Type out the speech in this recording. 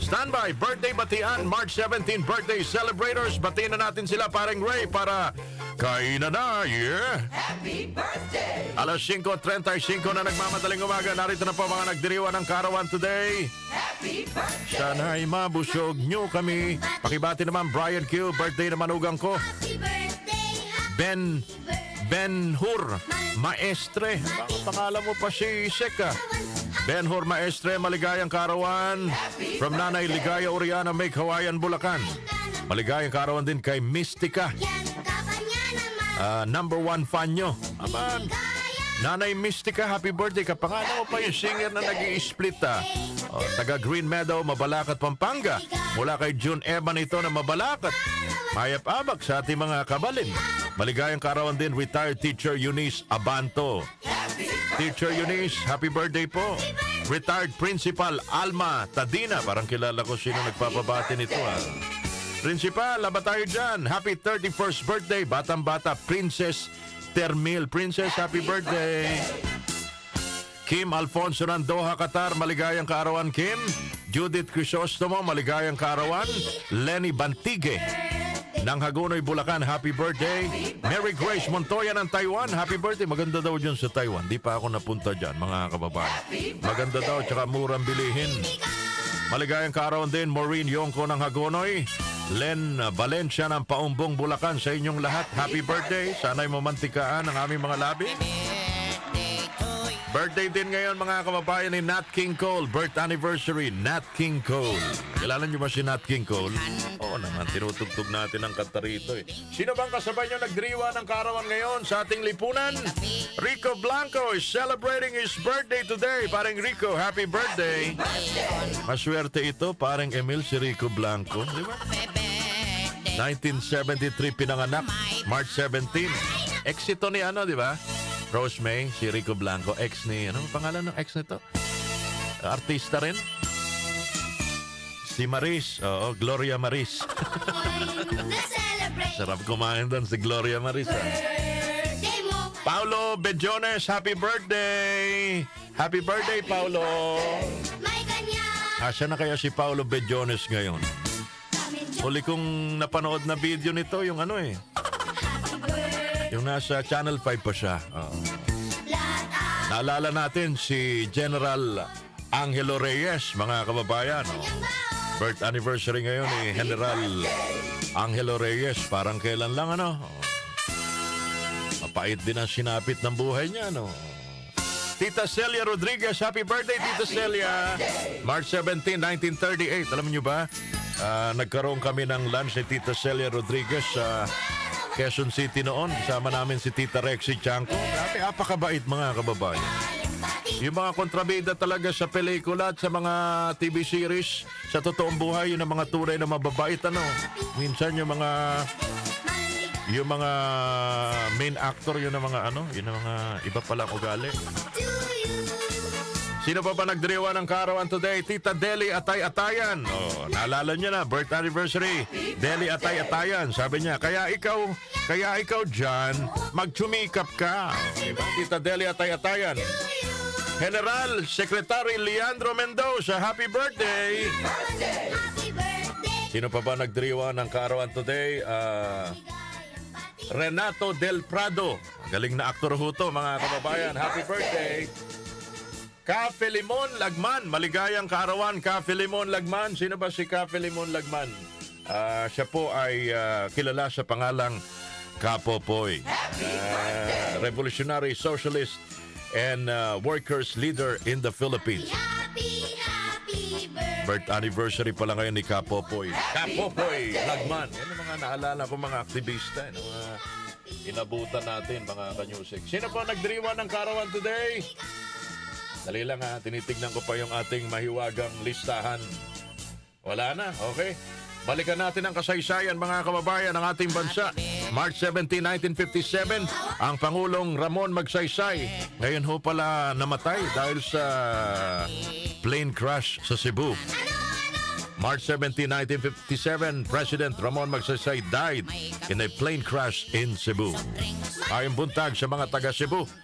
Standby, birthday batian, March 17 birthday celebrators. Batiin na natin sila, paring Ray, para kainan na, yeah! Happy birthday! Alas 5:35 na nagmamadaling umaga. Narito na po mga nagdiriwan ng karawan today. Happy birthday! Sana'y mabusog nyo kami. Pakibati naman Brian Q, birthday naman ugang ko. Happy birthday, Ben Hur Maestre. Bakit pangalan mo pa si Seka? Ben Hur Maestre, maligayang karawan. From Nanay Ligaya Oriana, Make Hawaiian, Bulacan. Maligayang karawan din kay Mystica. yan kapan niya naman. Number 1 fan nyo. Aman, Nanay Mystica, happy birthday. Kapangalan mo pa yung singer na nag-i-split taga Green Meadow, Mabalacat, Pampanga. Mula kay June Evan ito na Mabalacat. Mayap-abak sa ating mga kabalin. Maligayang karawan din, retired teacher Eunice Abanto. Teacher Eunice, happy birthday po. Retired Principal Alma Tadina. Parang kilala ko sino nagpapabati nito. Principal, laba tayo dyan. Happy 31st birthday. Batang-bata, Princess Termil. Princess, happy birthday. Kim Alfonso ng Doha, Qatar. Maligayang kaarawan, Kim. Judith Crisostomo, maligayang kaarawan. Lenny Bantige ng Hagonoy, Bulacan, happy birthday. Mary Grace Montoya ng Taiwan, happy birthday. Maganda daw dyan sa Taiwan. Di pa ako napunta dyan, mga kababayan. Maganda daw, tsaka murang bilihin. Maligayang kaarawan din, Maureen Yongko ng Hagonoy. Len Valencia ng Paumbong, Bulacan, sa inyong lahat, happy birthday. Sana'y mamantikaan ang aming mga labi. Birthday din ngayon, mga kababayan, ni Nat King Cole. Birth anniversary, Nat King Cole. Kilala niyo ba si Nat King Cole? Oo naman, tinutugtog natin ang kanta rito eh. Sino bang kasabay niyo nagdiriwa ng karawan ngayon sa ating lipunan? Rico Blanco is celebrating his birthday today. Paring Rico, happy birthday. Maswerte ito, paring Emil, si Rico Blanco. Di ba? 1973 pinanganak, March 17. Ex ito ni ano, di ba? Rose May, si Rico Blanco, ex ni, ano pangalan ng ex nito? Artista rin? Si Maris, oo, Gloria Maris. Sarap kumain doon si Gloria Maris. Paulo Bejones, happy birthday! Happy birthday, Paulo! Asa na kaya si Paulo Bejones ngayon? Huli kong napanood na video nito, yung ano eh. Yung nasa Channel 5 pa siya. Naalala natin si General Angelo Reyes, mga kababayan. Birth anniversary ngayon ni General Angelo Reyes. Parang kailan lang, ano? Mapait din ang sinapit ng buhay niya, no? Tita Celia Rodriguez, happy birthday, Tita Celia. March 17, 1938. Alam niyo ba, nagkaroon kami ng lunch ni Tita Celia Rodriguez sa Quezon City noon. Kasama namin si Tita Rexy Chanco. Grabe, apakabait, mga kababayan. Yung mga kontrabida talaga sa pelikula at sa mga TV series, sa totoong buhay, yun ang mga tunay na mababait, ano. Minsan yung mga main actor, yun ang mga ano, yun ang mga iba palang ugali. Sino pa ba nagdiriwa ng karawan today? Tita Deli Atay-Atayan. Oh, naalala niya na, birth anniversary. Deli Atay-Atayan. Sabi niya, kaya ikaw dyan, magtsumikap ka. Oh, diba? Tita Deli Atay-Atayan. General Secretary Leandro Mendoza, happy birthday! Sino pa ba nagdiriwa ng karawan today? Renato Del Prado. Galing na aktor ho to, mga kababayan. Happy birthday! Cafe Limon Lagman, maligayang kaarawan, Cafe Limon Lagman. Sino ba si Cafe Limon Lagman? Siya po ay kilala sa pangalang Kapopoy. Revolutionary Socialist and workers leader in the Philippines. Birth anniversary pala ngayon ni Kapopoy. Kapopoy Lagman. Yan ang mga naalala ko, mga aktivista. Mga inabutan natin, mga kanyusik. Sino po nagdiriwan ng karawan today? Dali lang ha, tinitignan ko pa yung ating mahiwagang listahan. Wala na, okay. Balikan natin ang kasaysayan, mga kababayan, ng ating bansa. March 17, 1957, ang Pangulong Ramon Magsaysay. Ngayon ho pala namatay dahil sa plane crash sa Cebu. March 17, 1957, President Ramon Magsaysay died in a plane crash in Cebu. Ayong buntag sa mga taga Cebu,